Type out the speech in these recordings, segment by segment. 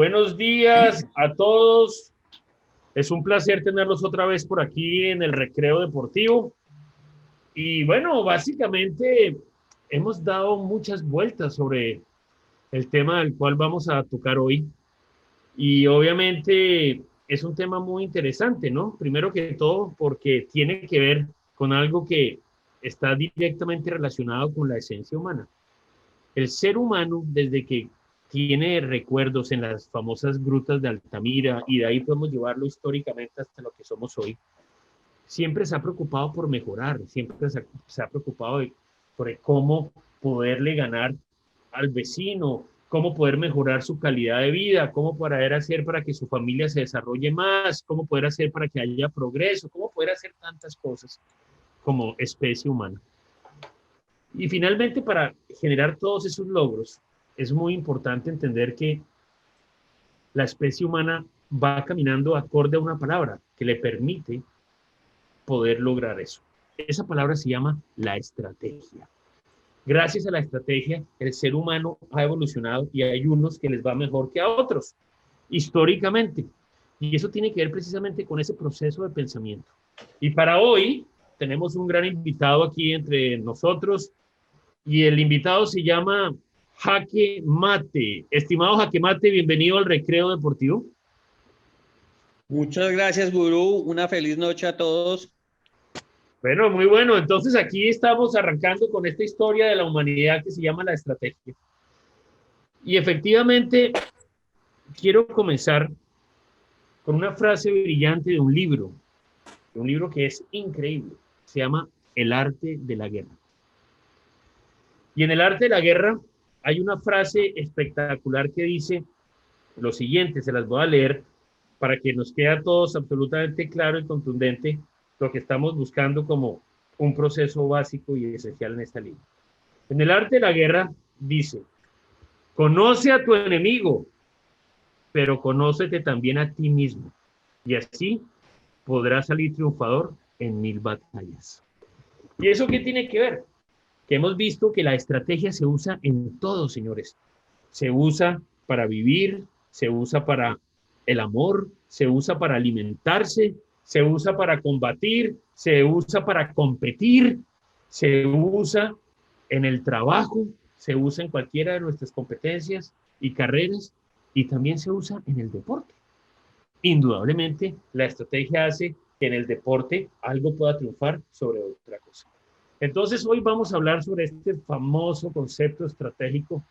Buenos días a todos. Es un placer tenerlos otra vez por aquí en el Recreo Deportivo. Y bueno, básicamente hemos dado muchas vueltas sobre el tema del cual vamos a tocar hoy. Y obviamente es un tema muy interesante, ¿no? Primero que todo, porque tiene que ver con algo que está directamente relacionado con la esencia humana. El ser humano, desde que tiene recuerdos en las famosas grutas de Altamira, y de ahí podemos llevarlo históricamente hasta lo que somos hoy, siempre se ha preocupado por mejorar, siempre se ha preocupado por cómo poderle ganar al vecino, cómo poder mejorar su calidad de vida, cómo poder hacer para que su familia se desarrolle más, cómo poder hacer para que haya progreso, cómo poder hacer tantas cosas como especie humana. Y finalmente, para generar todos esos logros, es muy importante entender que la especie humana va caminando acorde a una palabra que le permite poder lograr eso. Esa palabra se llama la estrategia. Gracias a la estrategia, el ser humano ha evolucionado y hay unos que les va mejor que a otros, históricamente. Y eso tiene que ver precisamente con ese proceso de pensamiento. Y para hoy tenemos un gran invitado aquí entre nosotros, y el invitado se llama Jaque Mate. Estimado Jaque Mate, bienvenido al Recreo Deportivo. Muchas gracias, Gurú. Una feliz noche a todos. Bueno, muy bueno. Entonces aquí estamos arrancando con esta historia de la humanidad que se llama la estrategia. Y efectivamente quiero comenzar con una frase brillante de un libro que es increíble. Se llama El arte de la guerra. Y en el arte de la guerra hay una frase espectacular que dice lo siguiente, se las voy a leer para que nos quede a todos absolutamente claro y contundente lo que estamos buscando como un proceso básico y esencial en esta línea. En el arte de la guerra dice, conoce a tu enemigo, pero conócete también a ti mismo, y así podrás salir triunfador en 1000 batallas. ¿Y eso qué tiene que ver? Que hemos visto que la estrategia se usa en todo, señores. Se usa para vivir, se usa para el amor, se usa para alimentarse, se usa para combatir, se usa para competir, se usa en el trabajo, se usa en cualquiera de nuestras competencias y carreras, y también se usa en el deporte. Indudablemente, la estrategia hace que en el deporte algo pueda triunfar sobre otra cosa. Entonces, hoy vamos a hablar sobre este famoso concepto estratégico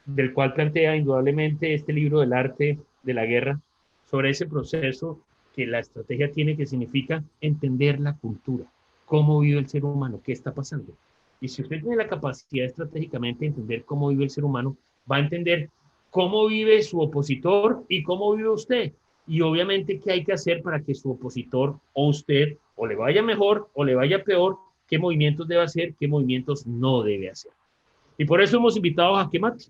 del cual plantea indudablemente este libro del arte de la guerra, sobre ese proceso que la estrategia tiene, que significa entender la cultura, cómo vive el ser humano, qué está pasando. Y si usted tiene la capacidad estratégicamente de entender cómo vive el ser humano, va a entender cómo vive su opositor y cómo vive usted. Y obviamente qué hay que hacer para que su opositor o usted o le vaya mejor o le vaya peor, qué movimientos debe hacer, qué movimientos no debe hacer. Y por eso hemos invitado a Jaque Mate.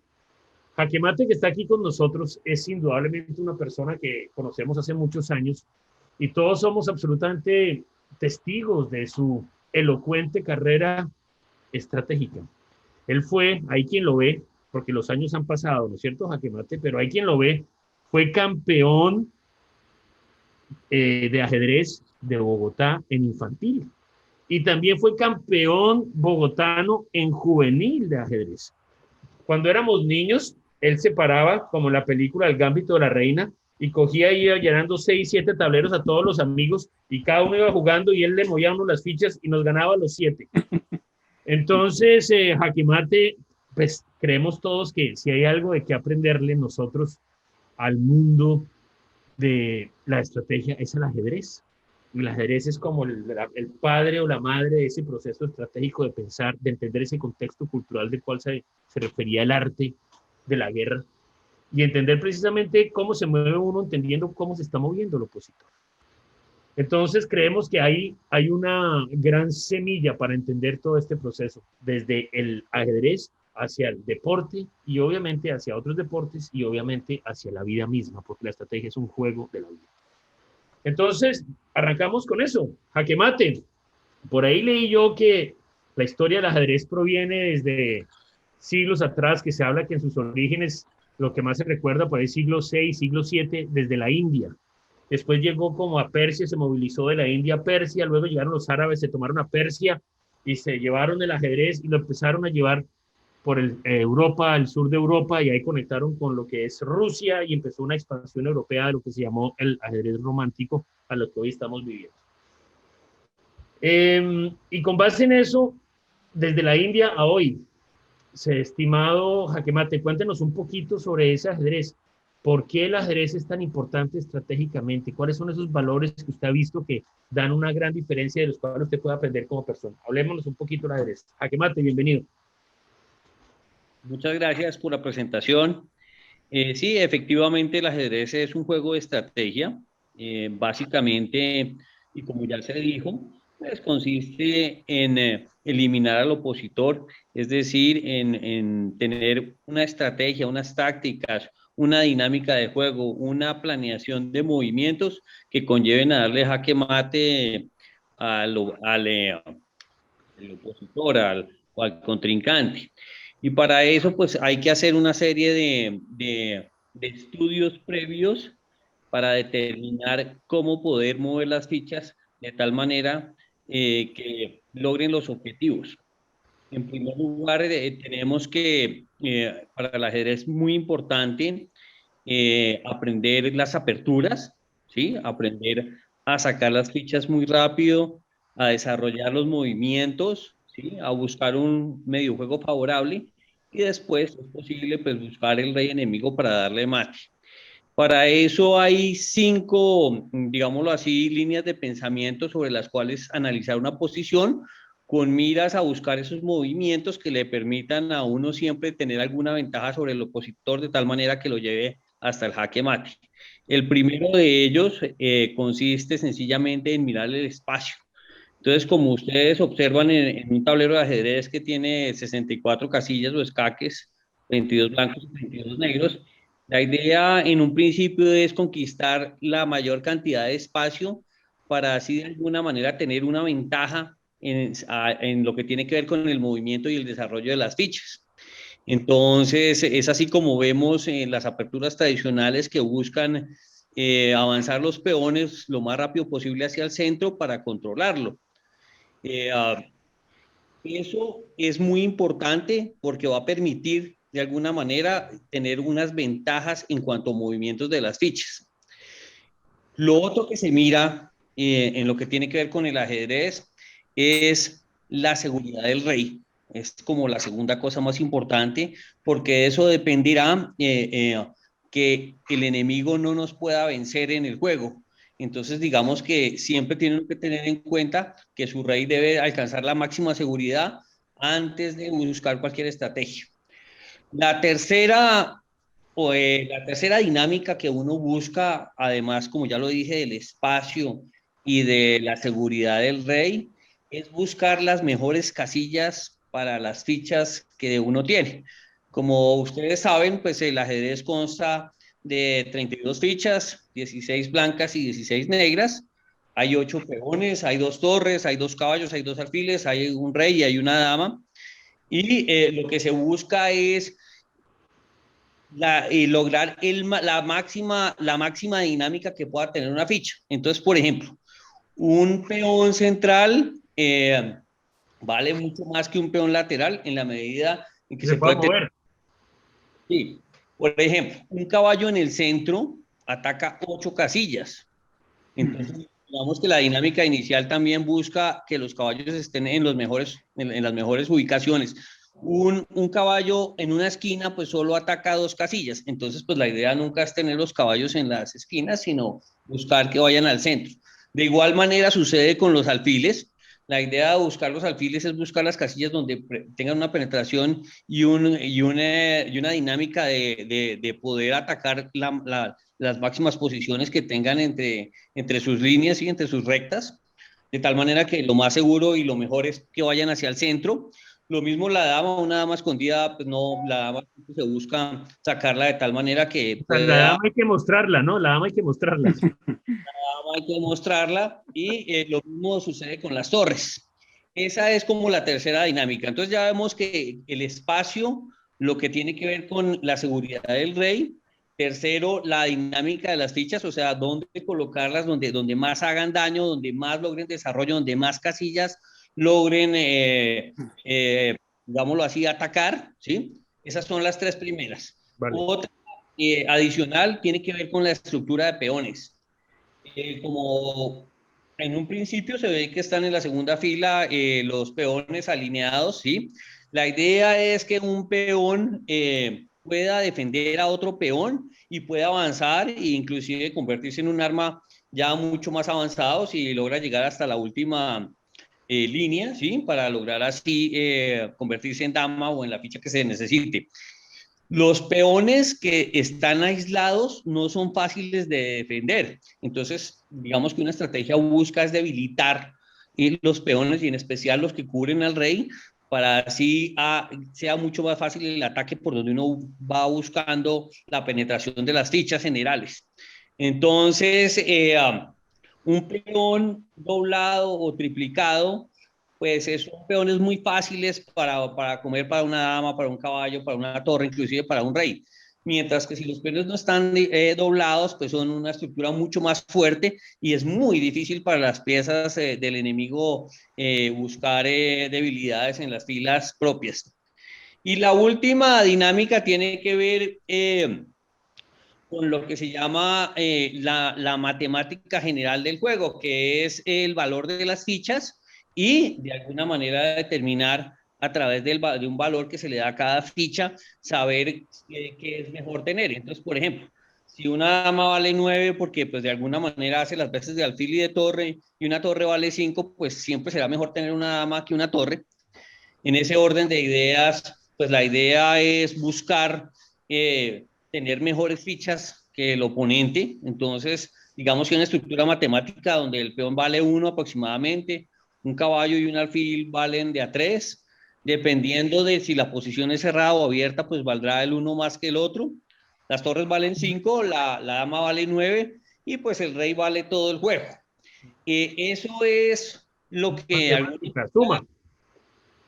Jaque Mate, que está aquí con nosotros, es indudablemente una persona que conocemos hace muchos años y todos somos absolutamente testigos de su elocuente carrera estratégica. Él fue, hay quien lo ve, porque los años han pasado, ¿no es cierto, Jaque Mate? Pero hay quien lo ve, fue campeón de ajedrez de Bogotá en infantil y también fue campeón bogotano en juvenil de ajedrez. Cuando éramos niños, él se paraba, como en la película El Gambito de la Reina, y cogía y iba llenando 6, 7 tableros a todos los amigos, y cada uno iba jugando, y él le movía uno las fichas y nos ganaba los 7. Entonces, Jaque Mate, pues creemos todos que si hay algo de qué aprenderle nosotros al mundo de la estrategia, es el ajedrez. Y el ajedrez es como el padre o la madre de ese proceso estratégico de pensar, de entender ese contexto cultural del cual se refería el arte de la guerra y entender precisamente cómo se mueve uno, entendiendo cómo se está moviendo el opositor. Entonces creemos que hay una gran semilla para entender todo este proceso, desde el ajedrez hacia el deporte y obviamente hacia otros deportes y obviamente hacia la vida misma, porque la estrategia es un juego de la vida. Entonces, arrancamos con eso. Jaque Mate. Por ahí leí yo que la historia del ajedrez proviene desde siglos atrás, que se habla que en sus orígenes lo que más se recuerda por ahí siglo VI, siglo VII, desde la India. Después llegó como a Persia, se movilizó de la India a Persia, luego llegaron los árabes, se tomaron a Persia y se llevaron el ajedrez y lo empezaron a llevar por Europa, el sur de Europa, y ahí conectaron con lo que es Rusia y empezó una expansión europea de lo que se llamó el ajedrez romántico, a lo que hoy estamos viviendo. Y con base en eso, desde la India a hoy, estimado Jaque Mate, cuéntenos un poquito sobre ese ajedrez. ¿Por qué el ajedrez es tan importante estratégicamente? ¿Cuáles son esos valores que usted ha visto que dan una gran diferencia de los cuales usted puede aprender como persona? Hablémonos un poquito del ajedrez. Jaque Mate, bienvenido. Muchas gracias por la presentación. Sí, efectivamente el ajedrez es un juego de estrategia. Básicamente, y como ya se dijo, pues consiste en eliminar al opositor, es decir, en tener una estrategia, unas tácticas, una dinámica de juego, una planeación de movimientos que conlleven a darle jaque mate al opositor, o al contrincante. Y para eso, pues hay que hacer una serie de estudios previos para determinar cómo poder mover las fichas de tal manera que logren los objetivos. En primer lugar, tenemos que, para el ajedrez es muy importante aprender las aperturas, ¿sí? Aprender a sacar las fichas muy rápido, a desarrollar los movimientos, ¿sí? A buscar un medio juego favorable y después es posible pues, buscar el rey enemigo para darle mate. Para eso hay 5, digámoslo así, líneas de pensamiento sobre las cuales analizar una posición con miras a buscar esos movimientos que le permitan a uno siempre tener alguna ventaja sobre el opositor de tal manera que lo lleve hasta el jaque mate. El primero de ellos consiste sencillamente en mirar el espacio. Entonces, como ustedes observan en un tablero de ajedrez que tiene 64 casillas o escaques, 22 blancos y 22 negros, la idea en un principio es conquistar la mayor cantidad de espacio para así de alguna manera tener una ventaja en lo que tiene que ver con el movimiento y el desarrollo de las fichas. Entonces, es así como vemos en las aperturas tradicionales que buscan avanzar los peones lo más rápido posible hacia el centro para controlarlo. Eh, uh, Eso es muy importante porque va a permitir de alguna manera tener unas ventajas en cuanto a movimientos de las fichas. Lo otro que se mira en lo que tiene que ver con el ajedrez es la seguridad del rey. Es como la segunda cosa más importante porque eso dependerá que el enemigo no nos pueda vencer en el juego. Entonces, digamos que siempre tienen que tener en cuenta que su rey debe alcanzar la máxima seguridad antes de buscar cualquier estrategia. La tercera, la tercera dinámica que uno busca, además, como ya lo dije, del espacio y de la seguridad del rey, es buscar las mejores casillas para las fichas que uno tiene. Como ustedes saben, pues el ajedrez consta de 32 fichas, 16 blancas y 16 negras. Hay 8 peones, hay 2 torres, hay 2 caballos, hay 2 alfiles, hay un rey y hay una dama. Y lo que se busca es lograr la máxima dinámica que pueda tener una ficha. Entonces, por ejemplo, un peón central vale mucho más que un peón lateral en la medida en que Se se puede puede tener. mover. Sí. Por ejemplo, un caballo en el centro ataca 8 casillas. Entonces, digamos que la dinámica inicial también busca que los caballos estén en las mejores ubicaciones. Un caballo en una esquina pues solo ataca 2 casillas, entonces pues la idea nunca es tener los caballos en las esquinas, sino buscar que vayan al centro. De igual manera sucede con los alfiles. La idea de buscar los alfiles es buscar las casillas donde tengan una penetración y una dinámica de poder atacar las máximas posiciones que tengan entre sus líneas y entre sus rectas, de tal manera que lo más seguro y lo mejor es que vayan hacia el centro. Lo mismo la dama, una dama escondida, pues no, la dama se busca sacarla de tal manera que O sea, la pueda, dama hay que mostrarla, ¿no? La dama hay que mostrarla. hay que mostrarla y lo mismo sucede con las torres. Esa es como la tercera dinámica. Entonces ya vemos que el espacio lo que tiene que ver con la seguridad del rey. Tercero, la dinámica de las fichas, o sea, dónde colocarlas, donde más hagan daño, donde más logren desarrollo, donde más casillas logren, digámoslo así, atacar, ¿sí? Esas son las tres primeras. Vale. Otra adicional tiene que ver con la estructura de peones. Como en un principio se ve que están en la segunda fila los peones alineados, ¿sí? La idea es que un peón pueda defender a otro peón y pueda avanzar e inclusive convertirse en un arma ya mucho más avanzado si logra llegar hasta la última línea, ¿sí? Para lograr así convertirse en dama o en la ficha que se necesite. Los peones que están aislados no son fáciles de defender. Entonces, digamos que una estrategia busca es debilitar los peones y en especial los que cubren al rey para así sea mucho más fácil el ataque por donde uno va buscando la penetración de las fichas generales. Entonces, un peón doblado o triplicado pues son peones muy fáciles para comer para una dama, para un caballo, para una torre, inclusive para un rey. Mientras que si los peones no están doblados, pues son una estructura mucho más fuerte y es muy difícil para las piezas del enemigo buscar debilidades en las filas propias. Y la última dinámica tiene que ver con lo que se llama la matemática general del juego, que es el valor de las fichas y de alguna manera determinar a través de un valor que se le da a cada ficha, saber qué es mejor tener. Entonces, por ejemplo, si una dama vale 9 porque pues de alguna manera hace las veces de alfil y de torre y una torre vale 5, pues siempre será mejor tener una dama que una torre. En ese orden de ideas, pues la idea es buscar tener mejores fichas que el oponente. Entonces, digamos que una estructura matemática donde el peón vale 1 aproximadamente, un caballo y un alfil valen de a 3, dependiendo de si la posición es cerrada o abierta, pues valdrá el uno más que el otro. Las torres valen 5, la dama vale 9 y pues el rey vale todo el juego. Eso es lo que, Suma.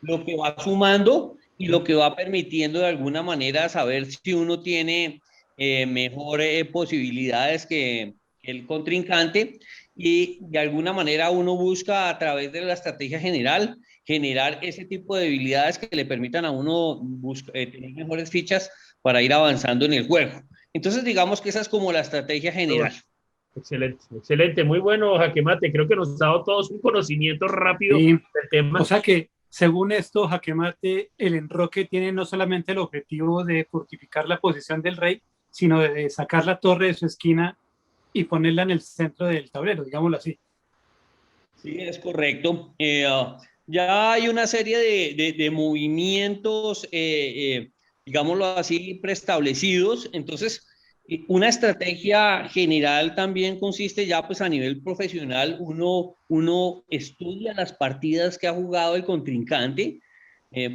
lo que va sumando y lo que va permitiendo de alguna manera saber si uno tiene mejores posibilidades que el contrincante y de alguna manera uno busca a través de la estrategia general generar ese tipo de debilidades que le permitan a uno tener mejores fichas para ir avanzando en el juego. Entonces digamos que esa es como la estrategia general. Excelente, excelente, muy bueno, Jaque Mate. Creo que nos ha dado todos un conocimiento rápido Sí. del tema. O sea que, según esto, Jaque Mate, el enroque tiene no solamente el objetivo de fortificar la posición del rey, sino de sacar la torre de su esquina y ponerla en el centro del tablero, digámoslo así. Sí, es correcto. Ya hay una serie de movimientos, digámoslo así, preestablecidos. Entonces, una estrategia general también consiste ya pues a nivel profesional, uno estudia las partidas que ha jugado el contrincante,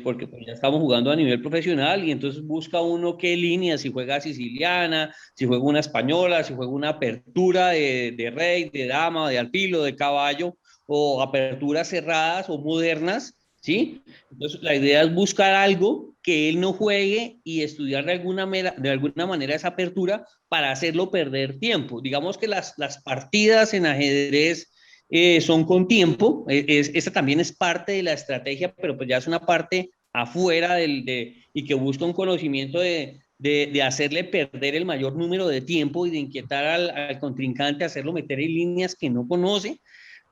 porque pues ya estamos jugando a nivel profesional y entonces busca uno qué línea, si juega siciliana, si juega una española, si juega una apertura de rey, de dama, de alfil o de caballo, o aperturas cerradas o modernas, ¿sí? Entonces la idea es buscar algo que él no juegue y estudiar de alguna manera esa apertura para hacerlo perder tiempo. Digamos que las partidas en ajedrez son con tiempo, esa también es parte de la estrategia, pero pues ya es una parte afuera y que busca un conocimiento de hacerle perder el mayor número de tiempo y de inquietar al contrincante, hacerlo meter en líneas que no conoce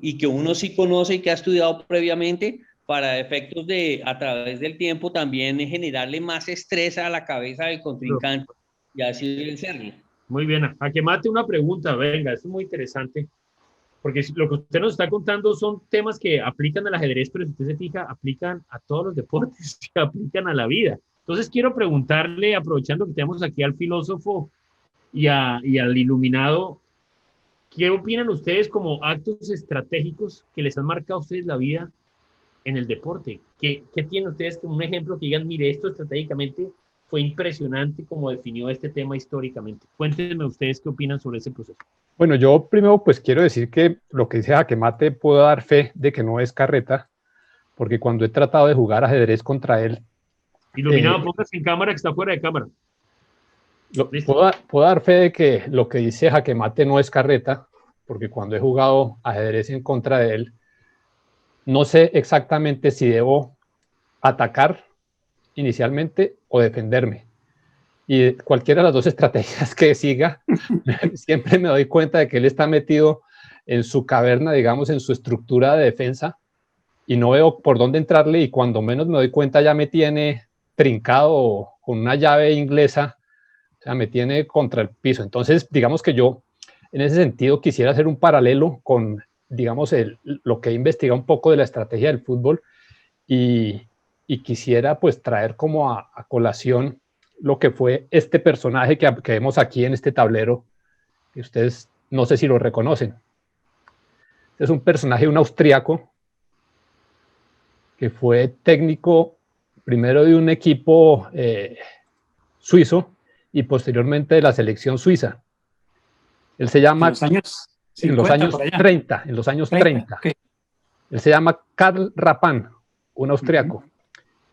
y que uno sí conoce y que ha estudiado previamente para efectos de, a través del tiempo, también generarle más estrés a la cabeza del contrincante y así vencerlo. Muy bien, Jaque Mate, una pregunta, venga, esto es muy interesante, porque lo que usted nos está contando son temas que aplican al ajedrez, pero si usted se fija, aplican a todos los deportes, que aplican a la vida. Entonces quiero preguntarle, aprovechando que tenemos aquí al filósofo y al iluminado, ¿qué opinan ustedes como actos estratégicos que les han marcado a ustedes la vida en el deporte? ¿Qué tienen ustedes como un ejemplo que digan, mire, esto estratégicamente fue impresionante como definió este tema históricamente? Cuéntenme ustedes qué opinan sobre ese proceso. Bueno, yo primero pues quiero decir que lo que dice Jaque Mate puedo dar fe de que no es carreta, porque cuando he tratado de jugar ajedrez contra él, Iluminado, póngase en cámara que está fuera de cámara. Listo. Puedo dar fe de que lo que dice Jaque Mate no es carreta, porque cuando he jugado ajedrez en contra de él, no sé exactamente si debo atacar inicialmente o defenderme. Y cualquiera de las dos estrategias que siga, siempre me doy cuenta de que él está metido en su caverna, digamos, en su estructura de defensa, y no veo por dónde entrarle, y cuando menos me doy cuenta ya me tiene trincado con una llave inglesa, o sea, me tiene contra el piso. Entonces, digamos que yo, en ese sentido, quisiera hacer un paralelo con, digamos, lo que he investigado un poco de la estrategia del fútbol, y quisiera pues traer como a colación lo que fue este personaje que vemos aquí en este tablero, que ustedes no sé si lo reconocen. Es un personaje, un austriaco, que fue técnico primero de un equipo suizo y posteriormente de la selección suiza. Él se llama... En los años 30, en los años 30. Okay. Él se llama Karl Rappan, un austriaco.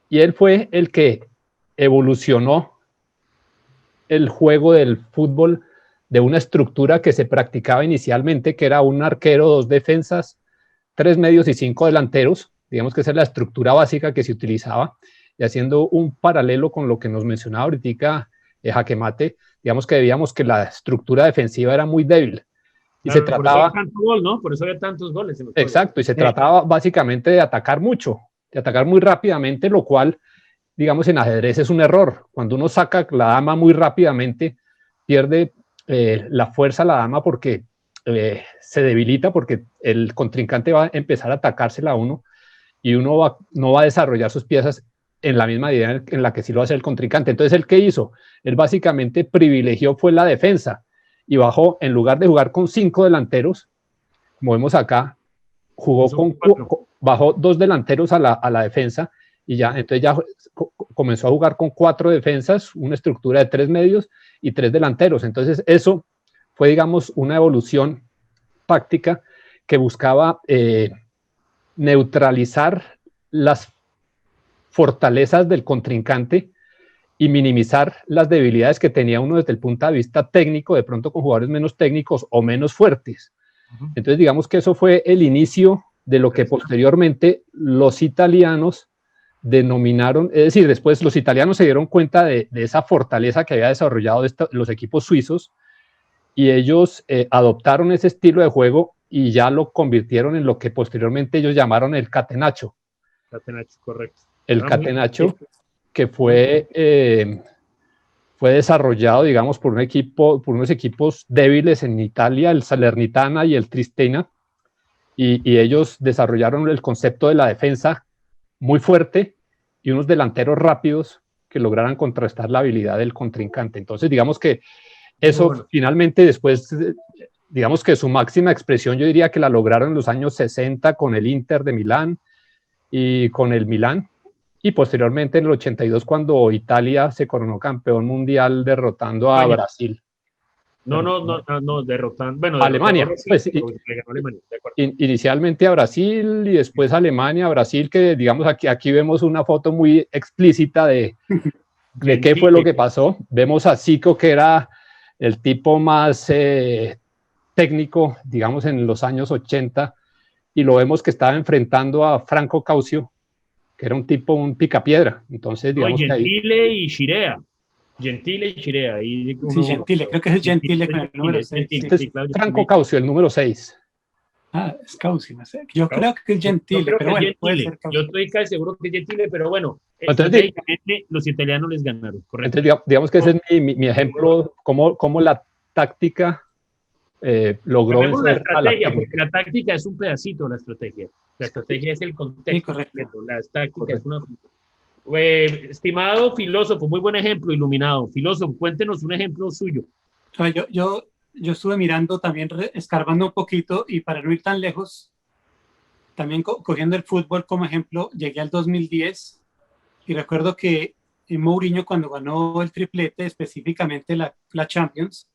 Y él fue el que evolucionó el juego del fútbol de una estructura que se practicaba inicialmente, que era un arquero, 2 defensas, 3 medios y 5 delanteros. Digamos que esa es la estructura básica que se utilizaba. Y haciendo un paralelo con lo que nos mencionaba ahorita Jaque Mate, digamos que veíamos que la estructura defensiva era muy débil. Y claro, se trataba... Por eso había tanto gol, ¿no? Por eso había tantos goles. Exacto, y se trataba básicamente de atacar mucho, de atacar muy rápidamente, lo cual, digamos, en ajedrez es un error. Cuando uno saca la dama muy rápidamente, pierde la fuerza la dama porque se debilita, porque el contrincante va a empezar a atacársela a uno, y uno no va a desarrollar sus piezas en la misma idea en la que sí lo hace el contrincante. Entonces, ¿él qué hizo? Él básicamente privilegió fue la defensa, y bajó, en lugar de jugar con 5 delanteros, como vemos acá, bajó 2 delanteros a la defensa, y ya, entonces ya comenzó a jugar con 4 defensas, una estructura de 3 medios y 3 delanteros. Entonces eso fue, digamos, una evolución táctica que buscaba neutralizar las fortalezas del contrincante y minimizar las debilidades que tenía uno desde el punto de vista técnico, de pronto con jugadores menos técnicos o menos fuertes. Entonces, digamos que eso fue el inicio de lo que posteriormente los italianos denominaron, es decir, después los italianos se dieron cuenta de esa fortaleza que había desarrollado los equipos suizos, y ellos adoptaron ese estilo de juego y ya lo convirtieron en lo que posteriormente ellos llamaron el catenaccio. Catenaccio, correcto. El catenaccio, que fue desarrollado, digamos, por unos equipos débiles en Italia, el Salernitana y el Tristena, y ellos desarrollaron el concepto de la defensa muy fuerte y unos delanteros rápidos que lograran contrastar la habilidad del contrincante. Entonces, digamos que eso finalmente después, digamos que su máxima expresión yo diría que la lograron en los años 60 con el Inter de Milán y con el Milán, y posteriormente en el 82 cuando Italia se coronó campeón mundial derrotando a Brasil. No, derrotando. Bueno, Alemania. Pues, le ganó Alemania, de acuerdo. Inicialmente a Brasil y después a Alemania, Brasil, que digamos aquí vemos una foto muy explícita de qué fue lo que pasó. Vemos a Zico, que era el tipo más técnico, digamos, en los años 80, y lo vemos que estaba enfrentando a Franco Caucio, que era un tipo, un picapiedra. Entonces, digamos Gentile y Chirea. Gentile y Chirea. Sí, Gentile, creo que es Gentile con el número 6. Franco Caucio, el número 6. Ah, es Caucio, no sé. Yo creo que es Gentile, pero bueno, puede ser Caucio. Yo estoy casi seguro que es Gentile, pero bueno, entonces, los italianos les ganaron, correcto. Entonces, digamos que ese es mi ejemplo, cómo la táctica logró vencer a la técnica. Porque la táctica es un pedacito de la estrategia. La estrategia es el contexto. Sí, correcto. La táctica es una... estimado filósofo, muy buen ejemplo, iluminado. Filósofo, cuéntenos un ejemplo suyo. Yo estuve mirando también, escarbando un poquito, y para no ir tan lejos, también cogiendo el fútbol como ejemplo, llegué al 2010 y recuerdo que Mourinho, cuando ganó el triplete, específicamente la Champions,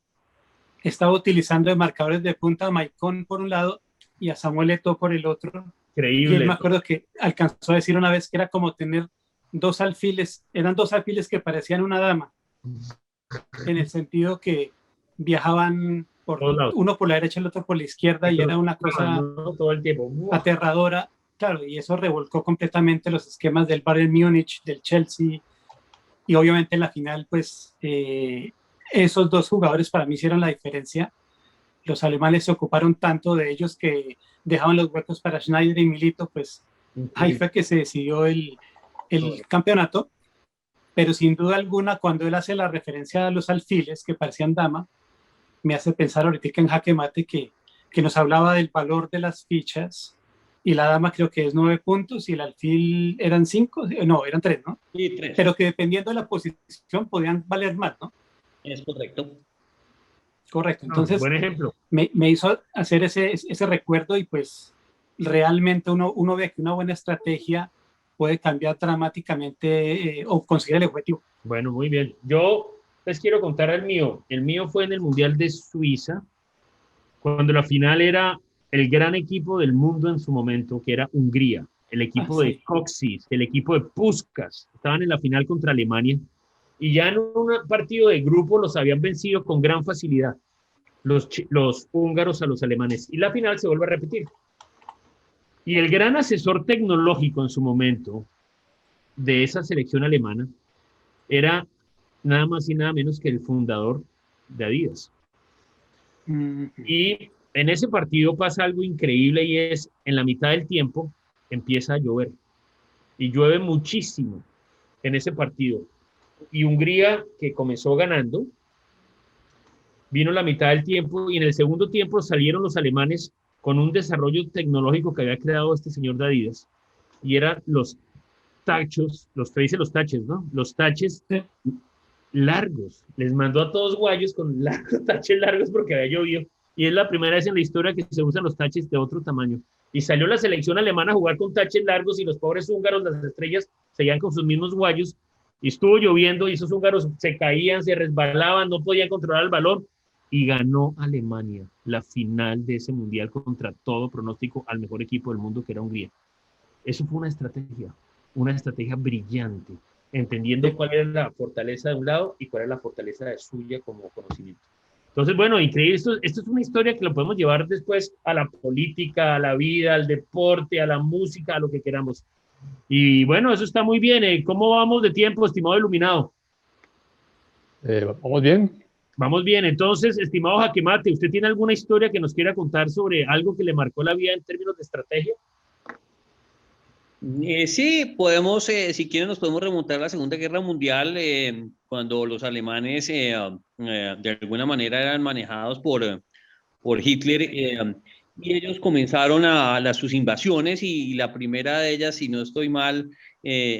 estaba utilizando de marcadores de punta a Maicon por un lado y a Samuel Eto'o por el otro. Increíble. Y él me acuerdo que alcanzó a decir una vez que era como tener eran dos alfiles que parecían una dama, en el sentido que viajaban Todos lados. uno por la derecha y el otro por la izquierda, y era una cosa No, todo el tiempo. ¡Buah! aterradora, claro, y eso revolcó completamente los esquemas del Bayern Múnich, del Chelsea, y obviamente en la final, pues esos dos jugadores para mí hicieron la diferencia. Los alemanes se ocuparon tanto de ellos que dejaban los huecos para Schneider y Milito, pues ahí fue que se decidió el campeonato, pero sin duda alguna, cuando él hace la referencia a los alfiles que parecían dama, me hace pensar ahorita en Jaque Mate que nos hablaba del valor de las fichas, y la dama creo que es 9 puntos y el alfil eran 5, no, eran 3, ¿no? Sí, 3. Pero que dependiendo de la posición podían valer más, ¿no? Es correcto. Correcto, entonces buen ejemplo. me hizo hacer ese recuerdo, y pues realmente uno ve que una buena estrategia puede cambiar dramáticamente o conseguir el objetivo. Bueno, muy bien. Yo les quiero contar el mío. El mío fue en el Mundial de Suiza, cuando la final era el gran equipo del mundo en su momento, que era Hungría, el equipo de Kocsis, el equipo de Puskás. Estaban en la final contra Alemania, y ya en un partido de grupo los habían vencido con gran facilidad los húngaros a los alemanes, y la final se vuelve a repetir. Y el gran asesor tecnológico en su momento de esa selección alemana era nada más y nada menos que el fundador de Adidas. Y en ese partido pasa algo increíble, y es en la mitad del tiempo empieza a llover, y llueve muchísimo en ese partido. Y Hungría, que comenzó ganando, vino la mitad del tiempo, y en el segundo tiempo salieron los alemanes con un desarrollo tecnológico que había creado este señor de Adidas, y eran los tachos, los taches, ¿no? Los taches largos. Les mandó a todos guayos con taches largos porque había llovido, y es la primera vez en la historia que se usan los taches de otro tamaño. Y salió la selección alemana a jugar con taches largos, y los pobres húngaros, las estrellas, seguían con sus mismos guayos, y estuvo lloviendo, y esos húngaros se caían, se resbalaban, no podían controlar el balón, y ganó Alemania la final de ese mundial contra todo pronóstico al mejor equipo del mundo, que era Hungría. Eso fue una estrategia brillante, entendiendo cuál era la fortaleza de un lado y cuál era la fortaleza de suya como conocimiento. Entonces, bueno, increíble. Esto es una historia que lo podemos llevar después a la política, a la vida, al deporte, a la música, a lo que queramos. Y bueno, eso está muy bien. ¿Cómo vamos de tiempo, estimado Iluminado? Vamos bien. Vamos bien. Entonces, estimado Jaque Mate, ¿usted tiene alguna historia que nos quiera contar sobre algo que le marcó la vida en términos de estrategia? Sí, podemos, si quieren, nos podemos remontar a la Segunda Guerra Mundial, cuando los alemanes de alguna manera eran manejados por Hitler, y ellos comenzaron sus invasiones, y la primera de ellas, si no estoy mal,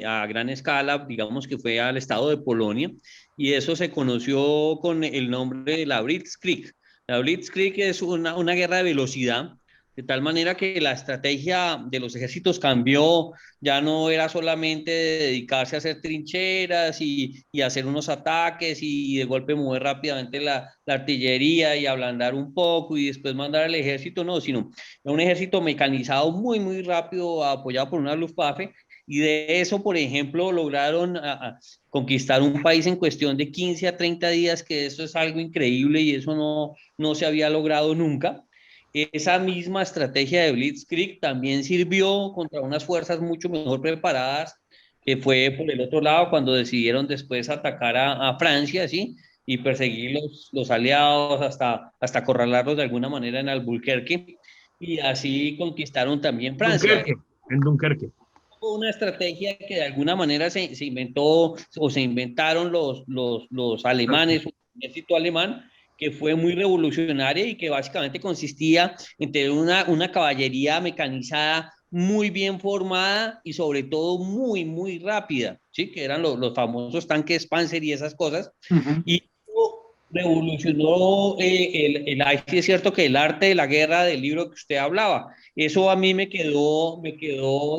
a gran escala, digamos que fue al estado de Polonia, y eso se conoció con el nombre de la Blitzkrieg. La Blitzkrieg es una guerra de velocidad, de tal manera que la estrategia de los ejércitos cambió. Ya no era solamente dedicarse a hacer trincheras y hacer unos ataques y de golpe mover rápidamente la artillería y ablandar un poco y después mandar al ejército, no, sino un ejército mecanizado muy, muy rápido, apoyado por una Luftwaffe, y de eso, por ejemplo, lograron conquistar un país en cuestión de 15 a 30 días, que eso es algo increíble y eso no se había logrado nunca. Esa misma estrategia de Blitzkrieg también sirvió contra unas fuerzas mucho mejor preparadas, que fue por el otro lado cuando decidieron después atacar a Francia, ¿sí? Y perseguir los aliados hasta acorralarlos de alguna manera en Albuquerque, y así conquistaron también Francia. En Dunkerque. Una estrategia que de alguna manera se inventó o se inventaron los alemanes, el ejército alemán, que fue muy revolucionaria y que básicamente consistía en tener una caballería mecanizada muy bien formada y sobre todo muy, muy rápida, ¿sí? Que eran los famosos tanques Panzer y esas cosas. Y revolucionó sí es cierto que el arte de la guerra del libro que usted hablaba, eso a mí me quedó,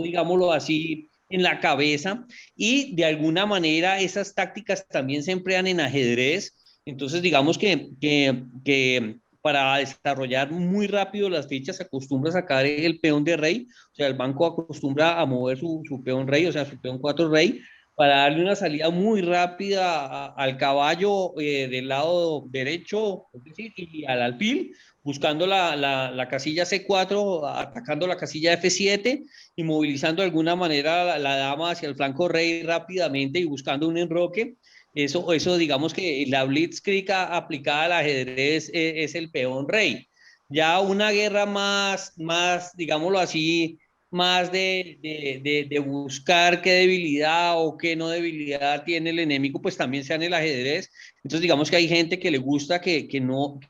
digámoslo así, en la cabeza, y de alguna manera esas tácticas también se emplean en ajedrez. Entonces digamos que para desarrollar muy rápido las fichas se acostumbra a sacar el peón de rey, o sea, el banco acostumbra a mover su peón rey, o sea, su peón 4 rey, para darle una salida muy rápida al caballo del lado derecho, es decir, y al alfil, buscando la casilla C4, atacando la casilla F7 y movilizando de alguna manera la dama hacia el flanco rey rápidamente y buscando un enroque. Eso digamos que la blitzkrieg aplicada al ajedrez es el peón rey. Ya una guerra más, digámoslo así, más de buscar qué debilidad o qué no debilidad tiene el enemigo, pues también sea en el ajedrez. Entonces, digamos que hay gente que le gusta que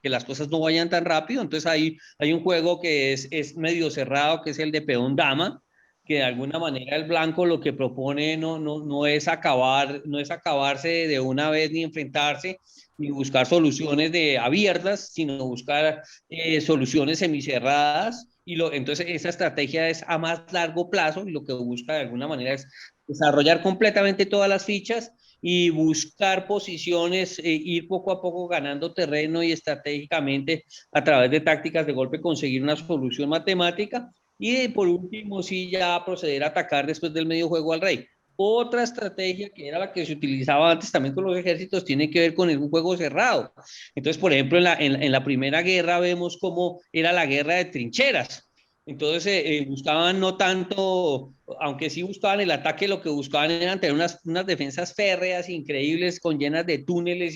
las cosas no vayan tan rápido. Entonces, hay un juego que es medio cerrado, que es el de peón dama, que de alguna manera el blanco lo que propone no es no es acabarse de una vez ni enfrentarse ni buscar soluciones abiertas, sino buscar soluciones semicerradas. Entonces esa estrategia es a más largo plazo y lo que busca de alguna manera es desarrollar completamente todas las fichas y buscar posiciones, ir poco a poco ganando terreno y estratégicamente a través de tácticas de golpe conseguir una solución matemática y por último sí ya proceder a atacar después del medio juego al rey. Otra estrategia que era la que se utilizaba antes también con los ejércitos tiene que ver con un juego cerrado. Entonces, por ejemplo, en la Primera Guerra vemos cómo era la guerra de trincheras. Entonces, buscaban no tanto, aunque sí buscaban el ataque, lo que buscaban eran tener unas defensas férreas increíbles, con llenas de túneles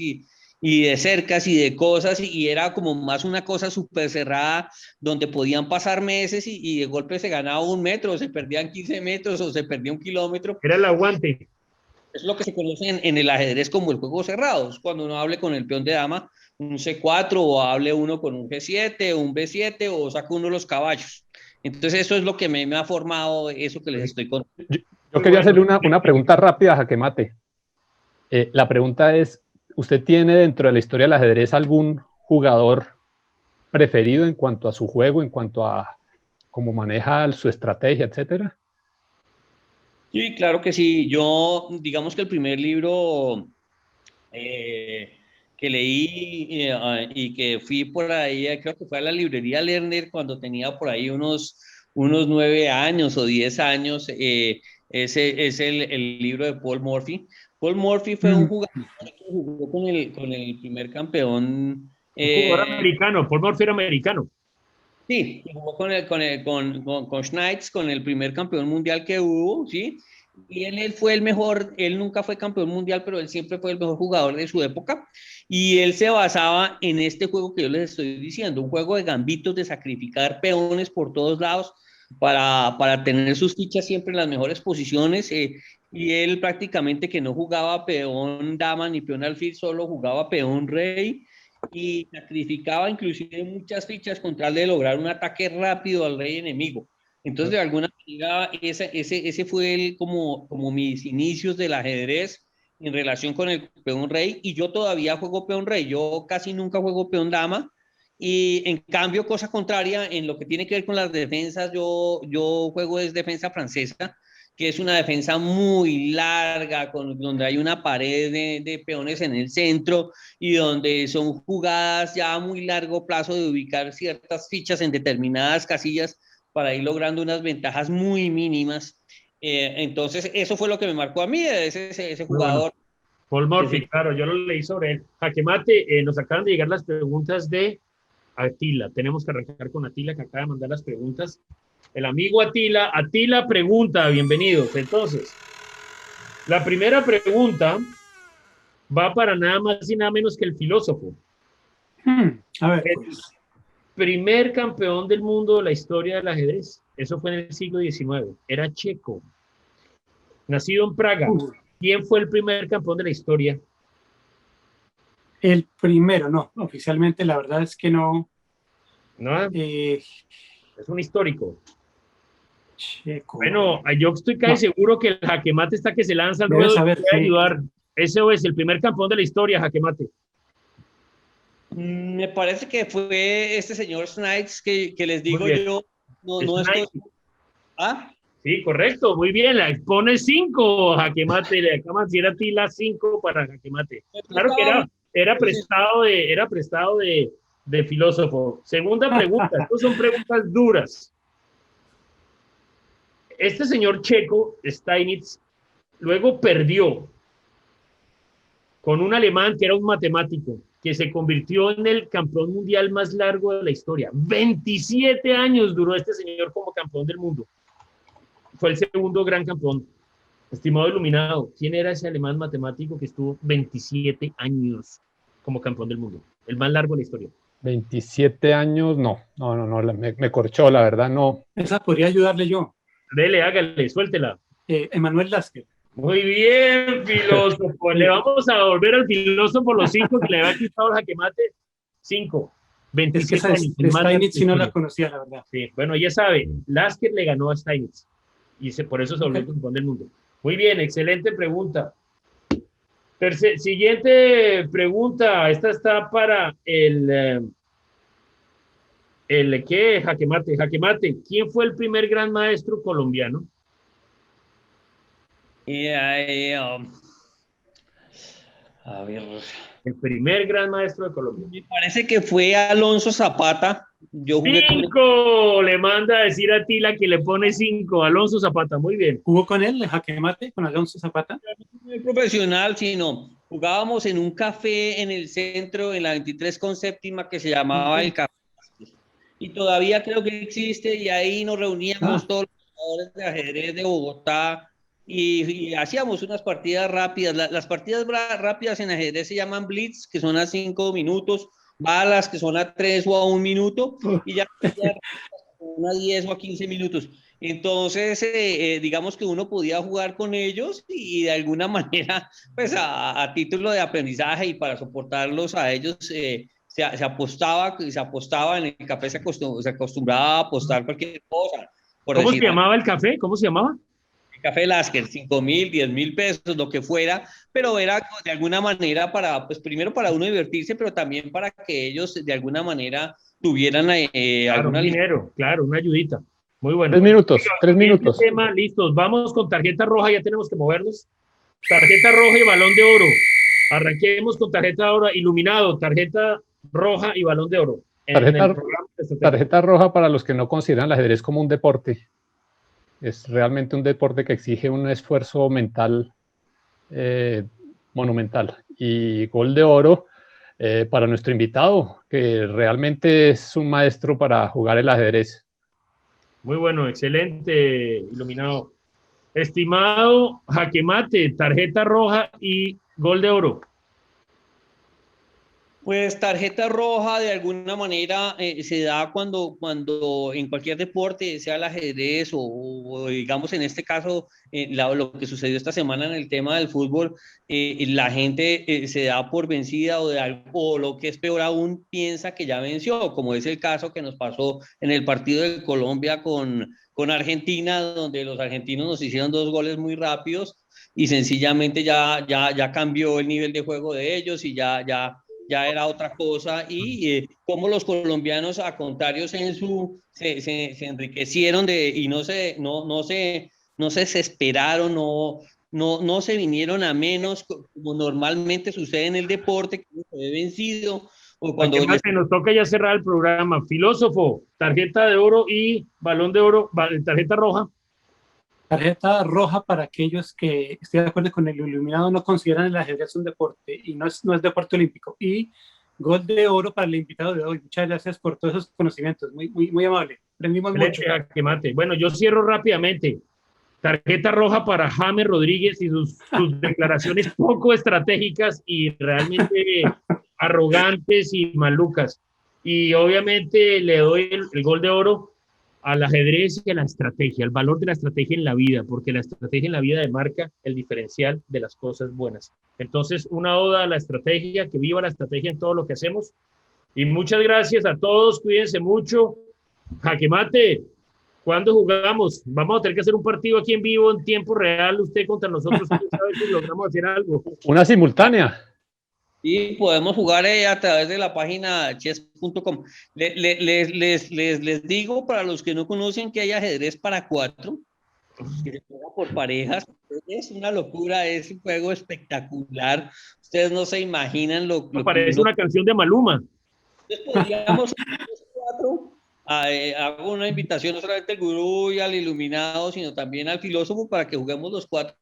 y de cercas y de cosas, y era como más una cosa súper cerrada, donde podían pasar meses y de golpe se ganaba 1 metro, o se perdían 15 metros, o se perdía 1 kilómetro. Era el aguante. Es lo que se conoce en el ajedrez como el juego cerrado. Es cuando uno hable con el peón de dama, un C4, o hable uno con un G7, o un B7, o saca uno de los caballos. Entonces eso es lo que me ha formado eso que les estoy contando. Yo quería hacerle una pregunta rápida a Jaque Mate. La pregunta es, ¿usted tiene dentro de la historia del ajedrez algún jugador preferido en cuanto a su juego, en cuanto a cómo maneja su estrategia, etcétera? Sí, claro que sí. Yo, digamos que el primer libro que leí y que fui por ahí, creo que fue a la librería Lerner cuando tenía por ahí unos 9 años o 10 años, ese es el libro de Paul Morphy. Paul Morphy fue un jugador que jugó con el primer campeón. Un jugador americano, Paul Morphy era americano. Sí, jugó con Schneitz, con el primer campeón mundial que hubo, ¿sí? Y él fue el mejor, él nunca fue campeón mundial, pero él siempre fue el mejor jugador de su época. Y él se basaba en este juego que yo les estoy diciendo, un juego de gambitos, de sacrificar peones por todos lados para tener sus fichas siempre en las mejores posiciones. Y él prácticamente que no jugaba peón dama ni peón alfil, solo jugaba peón rey y sacrificaba inclusive muchas fichas con tal de lograr un ataque rápido al rey enemigo. Entonces, de alguna manera, ese fue como mis inicios del ajedrez en relación con el peón rey, y yo todavía juego peón rey, yo casi nunca juego peón dama, y en cambio, cosa contraria, en lo que tiene que ver con las defensas, yo juego es defensa francesa, que es una defensa muy larga, donde hay una pared de peones en el centro y donde son jugadas ya a muy largo plazo de ubicar ciertas fichas en determinadas casillas para ir logrando unas ventajas muy mínimas. Entonces, eso fue lo que me marcó a mí, ese jugador. Bueno. Paul Morphy, claro, yo lo leí sobre él. Jaque Mate, nos acaban de llegar las preguntas de Atila. Tenemos que arrancar con Atila, que acaba de mandar las preguntas. El amigo Atila pregunta, bienvenidos. Entonces, la primera pregunta va para nada más y nada menos que el filósofo. A ver, el primer campeón del mundo de la historia del ajedrez. Eso fue en el siglo XIX. Era checo. Nacido en Praga. ¿Quién fue el primer campeón de la historia? El primero, no. Oficialmente, la verdad es que no. No, es un histórico. Checo. Bueno, yo estoy casi seguro que el Jaque Mate está que se lanza al ruedo y puede ayudar. Ese es el primer campeón de la historia, Jaque Mate. Me parece que fue este señor Schneitz que les digo yo. No estoy... ¿Ah? Sí, correcto, muy bien. La expone 5, Jaque Mate. Le acaban de decir a ti las 5 para Jaque Mate. Claro que era prestado de filósofo. Segunda pregunta. Estas son preguntas duras. Este señor checo, Steinitz, luego perdió con un alemán que era un matemático, que se convirtió en el campeón mundial más largo de la historia. 27 años duró este señor como campeón del mundo. Fue el segundo gran campeón. Estimado Iluminado, ¿quién era ese alemán matemático que estuvo 27 años como campeón del mundo? El más largo de la historia. 27 años, no, me corchó, la verdad, no. Esa podría ayudarle yo. Dele, hágale, suéltela. Emanuel Lasker. Muy bien, filósofo. Le vamos a volver al filósofo los 5 que le había quitado el jaque mate. 5. 27 es que años. Steinitz sí no la conocía, la verdad. Sí, bueno, ya sabe, Lasker le ganó a Steinitz y por eso se volvió campeón del mundo. Muy bien, excelente pregunta. Siguiente pregunta. Esta está para el ¿qué? Jaque mate. Jaque mate. ¿Quién fue el primer gran maestro colombiano? A ver. El primer gran maestro de Colombia. Me parece que fue Alonso Zapata. Yo jugué 5. Le manda a decir a Tila que le pone 5. Alonso Zapata, muy bien. ¿Jugó con él, jaque mate, con Alonso Zapata? No muy profesional, sino jugábamos en un café en el centro, en la 23 con séptima, que se llamaba el Café. Y todavía creo que existe, y ahí nos reuníamos todos los jugadores de ajedrez de Bogotá y hacíamos unas partidas rápidas. Las partidas rápidas en ajedrez se llaman blitz, que son a 5 minutos, balas, que son a 3 o a 1 minuto, y ya a 10 o a 15 minutos. Entonces, digamos que uno podía jugar con ellos y de alguna manera, pues a título de aprendizaje y para soportarlos a ellos, se apostaba en el café, se acostumbraba a apostar cualquier cosa. ¿Cómo se llamaba el café? ¿Cómo se llamaba? El Café Lasker, 5.000, 10.000 pesos, lo que fuera, pero era de alguna manera para, pues primero para uno divertirse, pero también para que ellos de alguna manera tuvieran claro, dinero, claro, una ayudita. Muy bueno. 3 minutos, 3 minutos. Tema, listos, vamos con tarjeta roja, ya tenemos que movernos. Tarjeta roja y balón de oro. Arranquemos con tarjeta de oro, Iluminado, tarjeta roja y balón de oro. Tarjeta roja para los que no consideran el ajedrez como un deporte. Es realmente un deporte que exige un esfuerzo mental monumental. Y gol de oro para nuestro invitado, que realmente es un maestro para jugar el ajedrez. Muy bueno, excelente, Iluminado. Estimado jaque mate, tarjeta roja y gol de oro. Pues tarjeta roja de alguna manera se da cuando en cualquier deporte, sea el ajedrez o digamos en este caso lo que sucedió esta semana en el tema del fútbol, la gente se da por vencida o lo que es peor aún piensa que ya venció, como es el caso que nos pasó en el partido de Colombia con Argentina, donde los argentinos nos hicieron 2 goles muy rápidos y sencillamente ya cambió el nivel de juego de ellos y ya era otra cosa, y como los colombianos a contrario se enriquecieron y no se desesperaron, no se vinieron a menos como normalmente sucede en el deporte, que se ve vencido. O cuando nos toca ya cerrar el programa. Filósofo, tarjeta de oro y balón de oro, tarjeta roja. Tarjeta roja para aquellos que, estoy de acuerdo con el Iluminado, no consideran el ajedrez un deporte y no es deporte olímpico. Y gol de oro para el invitado de hoy. Muchas gracias por todos esos conocimientos. Muy amable. Aprendimos mucho. Bueno, yo cierro rápidamente. Tarjeta roja para James Rodríguez y sus declaraciones poco estratégicas y realmente arrogantes y malucas. Y obviamente le doy el gol de oro al ajedrez y a la estrategia, el valor de la estrategia en la vida, porque la estrategia en la vida demarca el diferencial de las cosas buenas. Entonces, una oda a la estrategia, que viva la estrategia en todo lo que hacemos. Y muchas gracias a todos, cuídense mucho. Jaque mate, ¿cuándo jugamos? Vamos a tener que hacer un partido aquí en vivo, en tiempo real, usted contra nosotros, a ver si logramos hacer algo. Una simultánea. Y podemos jugar a través de la página chess.com. Les digo para los que no conocen que hay ajedrez para 4, que se juega por parejas. Es una locura, es un juego espectacular. Ustedes no se imaginan lo parece una canción de Maluma. Entonces podríamos hacer los 4. Hago una invitación no solamente al gurú y al iluminado, sino también al filósofo para que juguemos los 4